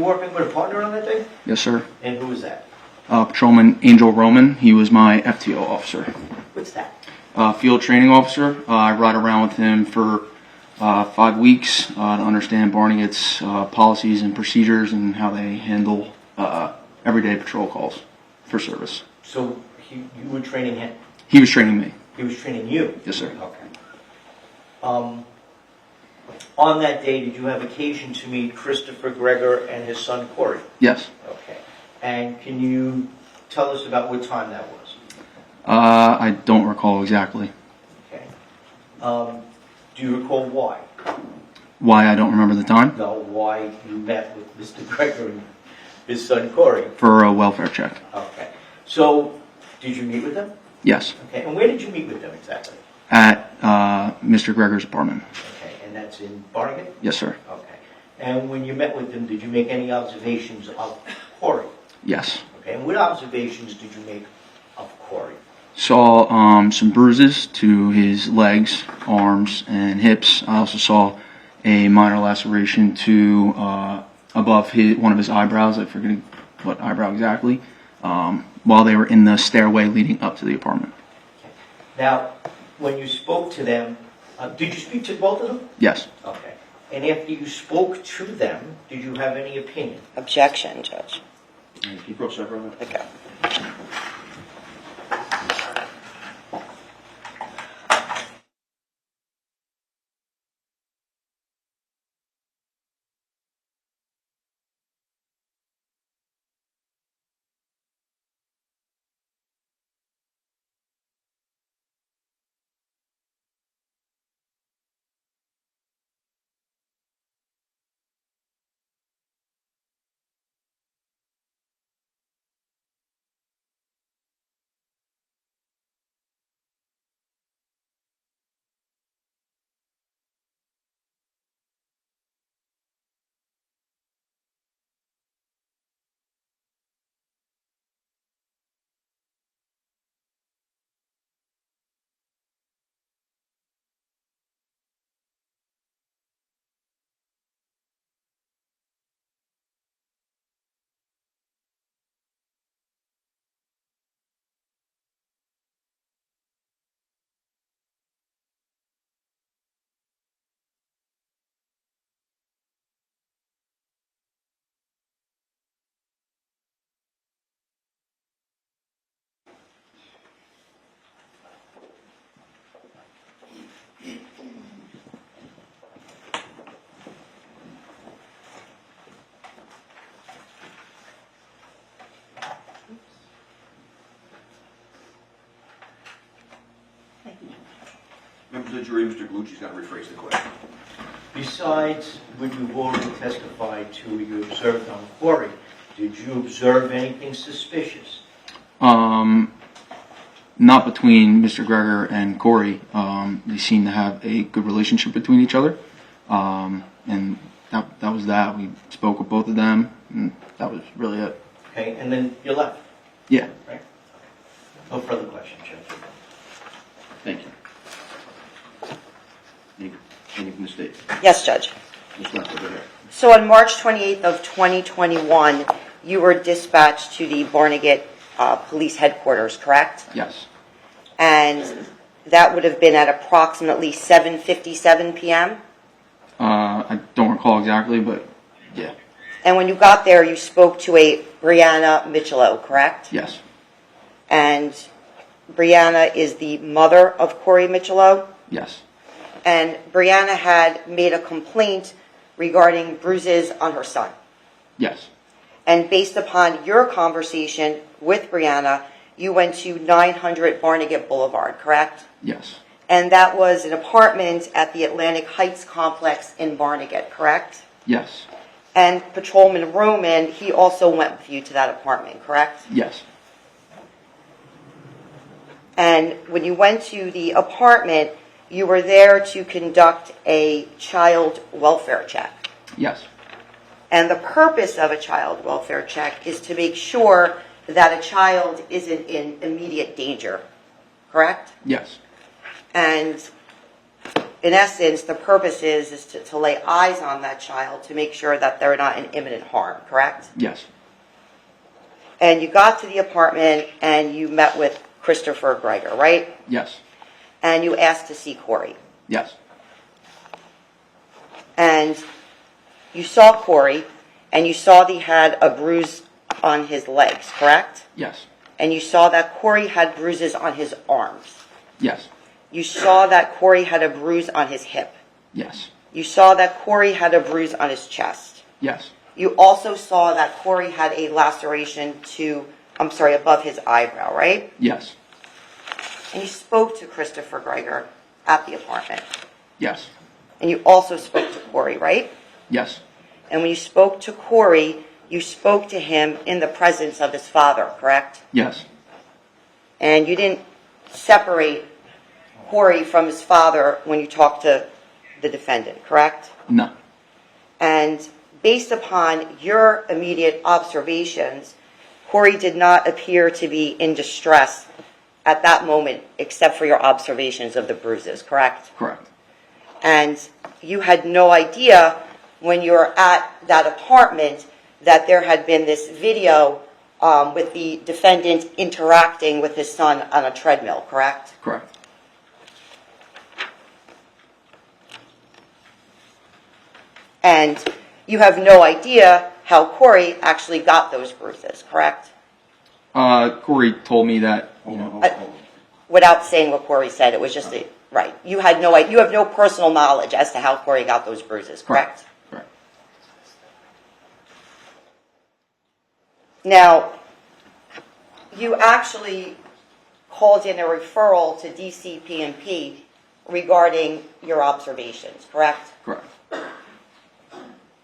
working with a partner on that day? Yes, sir. And who was that? Patrolman Angel Roman. He was my FTO officer. What's that? Field training officer. I ride around with him for 5 weeks to understand Barnegat's policies and procedures and how they handle everyday patrol calls for service. So you were training him? He was training me. He was training you? Yes, sir. Okay. On that day, did you have occasion to meet Christopher Gregor and his son Corey? Yes. Okay. And can you tell us about what time that was? I don't recall exactly. Okay. Do you recall why? Why I don't remember the time? No, why you met with Mr. Gregor and his son Corey? For a welfare check. Okay. So, did you meet with them? Yes. Okay. And where did you meet with them exactly? At Mr. Gregor's apartment. Okay. And that's in Baregat? Yes, sir. Okay. And when you met with them, did you make any observations of Corey? Yes. Okay. And what observations did you make of Corey? Saw some bruises to his legs, arms, and hips. I also saw a minor laceration to above one of his eyebrows. I forget what eyebrow exactly. While they were in the stairway leading up to the apartment. Okay. Now, when you spoke to them, did you speak to both of them? Yes. Okay. And after you spoke to them, did you have any opinion? Objection, Judge. Keep up, sir. Okay. Members of the jury, Mr. Gallucci's going to rephrase the question. Besides what you've already testified to, you observed on Corey, did you observe anything suspicious? Not between Mr. Gregor and Corey. They seem to have a good relationship between each other. And that was that. We spoke with both of them, and that was really it. Okay, and then you left, Yeah. right? No further questions, Judge. Thank you. Any from the state? Yes, Judge. Ms. Lester, go ahead. So on March 28th of 2021, you were dispatched to the Barnegat Police Headquarters, correct? Yes. And that would have been at approximately 7:57 p.m.? I don't recall exactly, but yeah. And when you got there, you spoke to a Gregor Micciolo, correct? Yes. And Brianna is the mother of Corey Micciolo? Yes. And Brianna had made a complaint regarding bruises on her son. Yes. And based upon your conversation with Brianna, you went to 900 Barnegat Boulevard, correct? Yes. And that was an apartment at the Atlantic Heights complex in Barnegat, correct? Yes. And Patrolman Roman, he also went with you to that apartment, correct? Yes. And when you went to the apartment, you were there to conduct a child welfare check. Yes. And the purpose of a child welfare check is to make sure that a child isn't in immediate danger, correct? Yes. And in essence, the purpose is to lay eyes on that child to make sure that they're not in imminent harm, correct? Yes. And you got to the apartment and you met with Christopher Gregor, right? Yes. And you asked to see Corey. Yes. And you saw Corey, and you saw that he had a bruise on his legs, correct? Yes. And you saw that Corey had bruises on his arms. Yes. You saw that Corey had a bruise on his hip. Yes. You saw that Corey had a bruise on his chest. Yes. You also saw that Corey had a laceration above his eyebrow, right? Yes. And you spoke to Christopher Gregor at the apartment. Yes. And you also spoke to Corey, right? Yes. And when you spoke to Corey, you spoke to him in the presence of his father, correct? Yes. And you didn't separate Corey from his father when you talked to the defendant, correct? No. And based upon your immediate observations, Corey did not appear to be in distress at that moment, except for your observations of the bruises, correct? Correct. And you had no idea when you were at that apartment that there had been this video with the defendant interacting with his son on a treadmill, correct? Correct. And you have no idea how Corey actually got those bruises, correct? Corey told me that, Without saying what Corey said, it was just right. You had no idea. You have no personal knowledge as to how Corey got those bruises, correct? Correct. Now, you actually called in a referral to DCP&P regarding your observations, correct? Correct.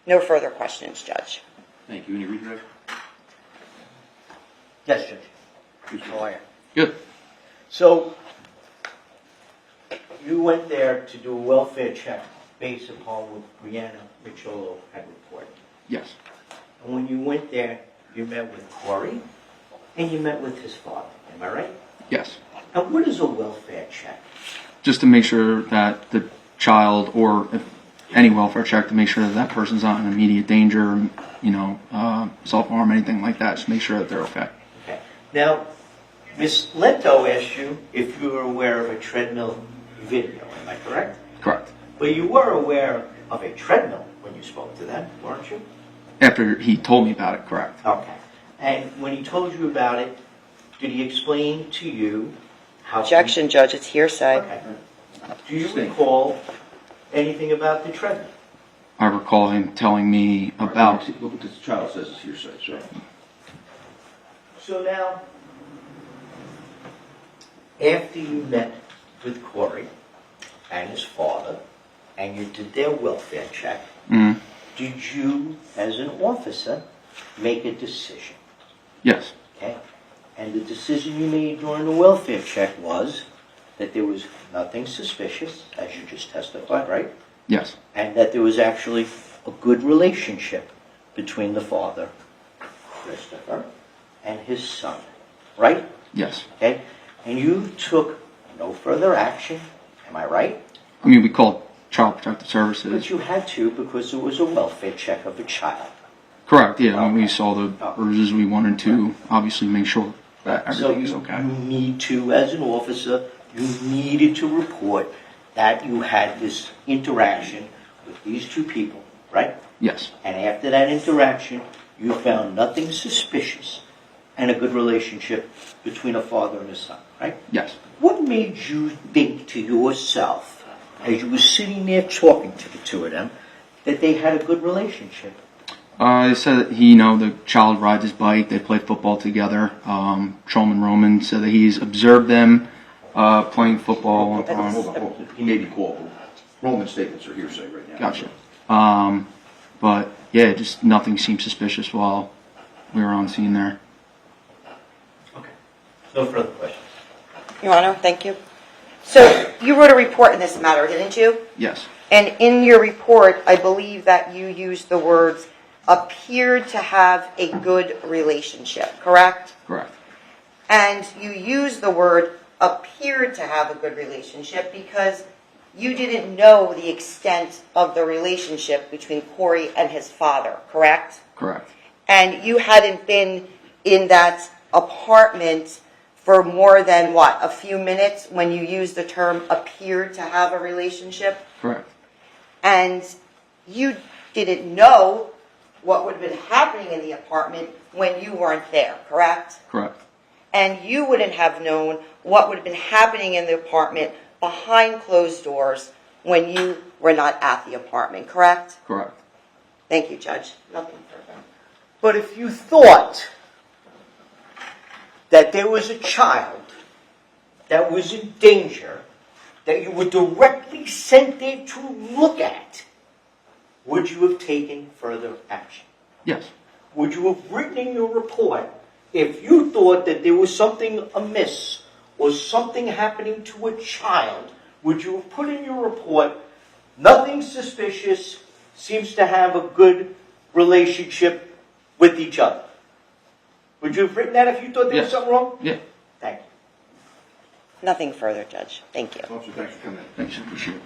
No further questions, Judge. Thank you. Any redirect? Yes, Judge. Please How are you? Good. So, you went there to do a welfare check based upon what Gregor and Micciolo had reported. Yes. And when you went there, you met with Corey, and you met with his father. Am I right? Yes. And what is a welfare check? Just to make sure that the child, or if any welfare check, to make sure that that person's not in immediate danger, self-harm, anything like that. Just make sure that they're okay. Okay. Now, Ms. Lento asked you if you were aware of a treadmill video. Am I correct? Correct. But you were aware of a treadmill when you spoke to them, weren't you? After he told me about it, correct. Okay. And when he told you about it, did he explain to you how... Objection, Judge. It's hearsay. Okay. Do you recall anything about the treadmill? I recall him telling me about... Look what this child says is hearsay, so. So now, after you met with Corey and his father, and you did their welfare check, did you, as an officer, make a decision? Yes. Okay? And the decision you made during the welfare check was that there was nothing suspicious, as you just testified, right? Yes. And that there was actually a good relationship between the father, Christopher, and his son, right? Yes. Okay? And you took no further action, am I right? I mean, we called Child Protective Services. But you had to because it was a welfare check of a child. Correct, yeah. When we saw the bruises, we wanted to obviously make sure that everything is So okay. you need to, as an officer, you needed to report that you had this interaction with these two people, right? Yes. And after that interaction, you found nothing suspicious and a good relationship between a father and a son, right? Yes. What made you think to yourself, as you were sitting there talking to the two of them, that they had a good relationship? They said that the child rides his bike, they play football together. Shulman Roman said that he's observed them playing football. Hold on. He may be called. Roman statements are hearsay right now. Gotcha. But yeah, just nothing seemed suspicious while we were on scene there. Okay. No further questions. Your Honor, thank you. So you wrote a report in this matter, didn't you? Yes. And in your report, I believe that you used the words appeared to have a good relationship, correct? Correct. And you used the word appeared to have a good relationship because you didn't know the extent of the relationship between Corey and his father, correct? Correct. And you hadn't been in that apartment for more than, what, a few minutes when you used the term appeared to have a relationship? Correct. And you didn't know what would have been happening in the apartment when you weren't there, correct? Correct. And you wouldn't have known what would have been happening in the apartment behind closed doors when you were not at the apartment, correct? Correct. Thank you, Judge. Nothing further. But if you thought that there was a child that was in danger, that you were directly sent there to look at, would you have taken further action? Yes. Would you have written in your report if you thought that there was something amiss or something happening to a child? Would you have put in your report, nothing suspicious, seems to have a good relationship with each other? Would you have written that if you thought there was Yes. something wrong? Yeah. Thank you. Nothing further, Judge. Thank you. Officer, thanks for coming in. Thanks. I appreciate it.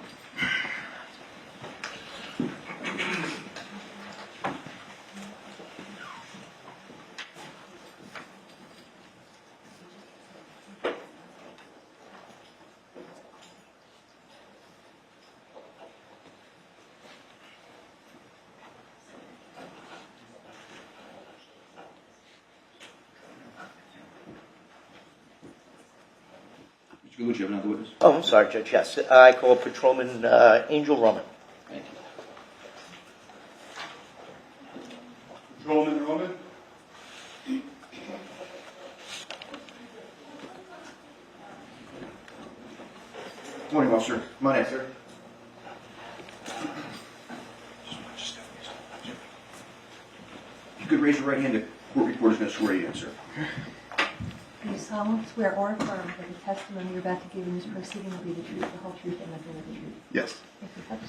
Mr. Galucci, you have another witness? Oh, I'm sorry, Judge. Yes, I call Patrolman Angel Roman. Thank you. Patrolman Roman? Morning, officer. Come on in, sir. You could raise your right hand. The court reporter is going to swear you in, sir. Do you solemnly swear or affirm that the testimony you're about to give in this proceeding will be the truth, the whole truth, and nothing but the truth? Yes. If you have to,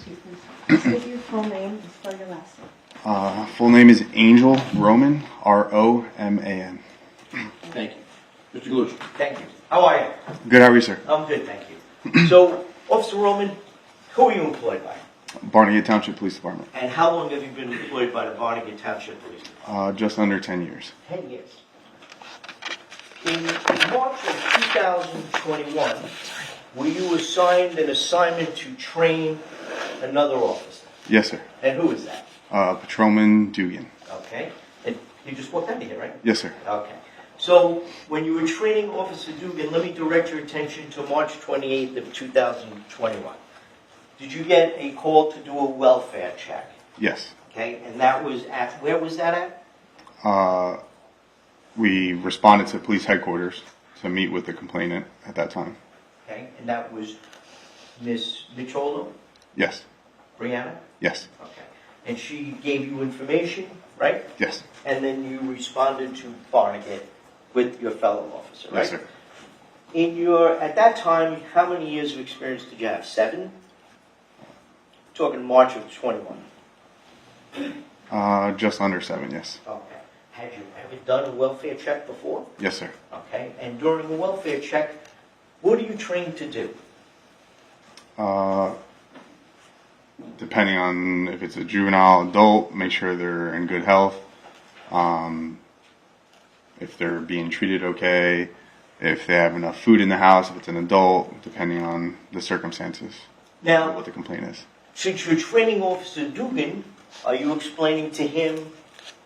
please state your full name and spell your last name. Full name is Angel Roman, Roman. Thank you. Mr. Galucci? Thank you. How are you? Good, how are you, sir? I'm good, thank you. So, Officer Roman, who are you employed by? Barnegat Township Police Department. And how long have you been employed by the Baregat Township Police Department? Just under 10 years. 10 years. In March of 2021, were you assigned an assignment to train another officer? Yes, sir. And who is that? Patrolman Dugan. Okay. And you just walked out of here, right? Yes, sir. Okay. So, when you were training Officer Dugan, let me direct your attention to March 28th of 2021. Did you get a call to do a welfare check? Yes. Okay, and that was at, where was that at? We responded to police headquarters to meet with the complainant at that time. Okay, and that was Miss Micciolo, Yes. Brianna? Yes. Okay. And she gave you information, right? Yes. And then you responded to Barnegat with your fellow officer, right? Yes, sir. At that time, how many years of experience did you have? 7? Talking March of 21. Just under 7, yes. Okay. Had you ever done a welfare check before? Yes, sir. Okay. And during a welfare check, what are you trained to do? Depending on if it's a juvenile, adult, make sure they're in good health. If they're being treated okay, if they have enough food in the house, if it's an adult, depending on the circumstances, Now, what the complaint is. since you're training Officer Dugan, are you explaining to him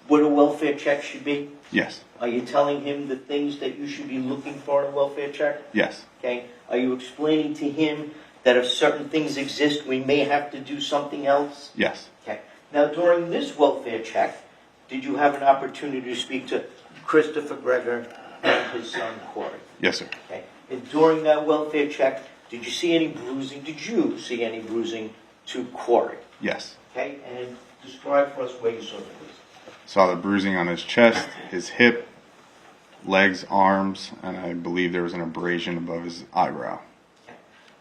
what a welfare check should be? Yes. Are you telling him the things that you should be looking for in a welfare check? Yes. Okay. Are you explaining to him that if certain things exist, we may have to do something else? Yes. Okay. Now, during this welfare check, did you have an opportunity to speak to Christopher Gregor and his son Corey? Yes, sir. Okay. And during that welfare check, did you see any bruising? Did you see any bruising to Corey? Yes. Okay. And describe for us where you saw the bruising. Saw the bruising on his chest, his hip, legs, arms, and I believe there was an abrasion above his eyebrow.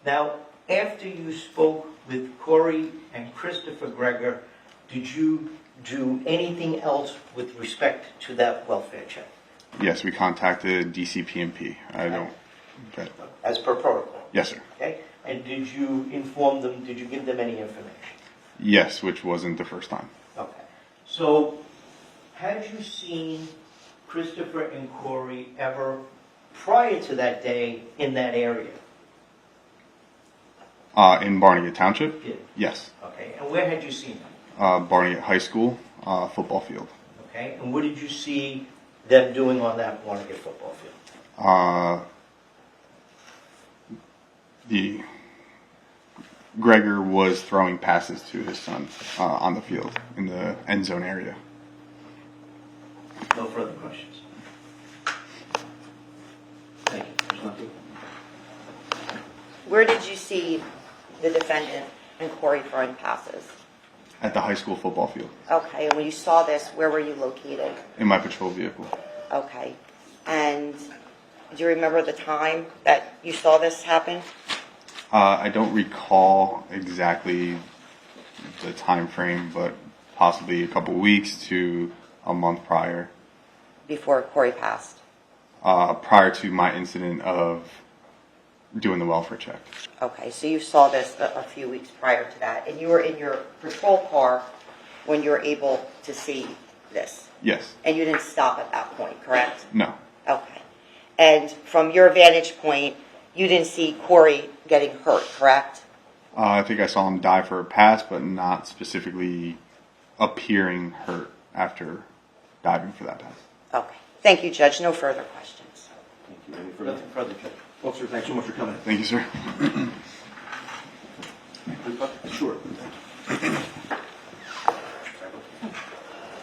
Now, after you spoke with Corey and Christopher Gregor, did you do anything else with respect to that welfare check? Yes, we contacted DCPMP. I don't. Okay. As per protocol. Yes, sir. Okay? And did you inform them, did you give them any information? Yes, which wasn't the first time. Okay. So, had you seen Christopher and Corey ever prior to that day in that area? In Baregat Township? Yeah. Yes. Okay. And where had you seen them? Baregat High School football field. Okay. And what did you see them doing on that Baregat football field? The Gregor was throwing passes to his son on the field in the end zone area. No further questions. Thank you. There's nothing. Where did you see the defendant and Corey throwing passes? At the high school football field. Okay, and when you saw this, where were you located? In my patrol vehicle. Okay. And do you remember the time that you saw this happen? I don't recall exactly the time frame, but possibly a couple weeks to a month prior. Before Corey passed? Prior to my incident of doing the welfare check. Okay, so you saw this a few weeks prior to that, and you were in your patrol car when you were able to see this? Yes. And you didn't stop at that point, correct? No. Okay. And from your vantage point, you didn't see Corey getting hurt, correct? I think I saw him dive for a pass, but not specifically appearing hurt after diving for that pass. Okay. Thank you, Judge. No further questions. Thank you. Any further? Nothing further, Judge. Officer, thanks so much for coming. Thank you, sir. Sure.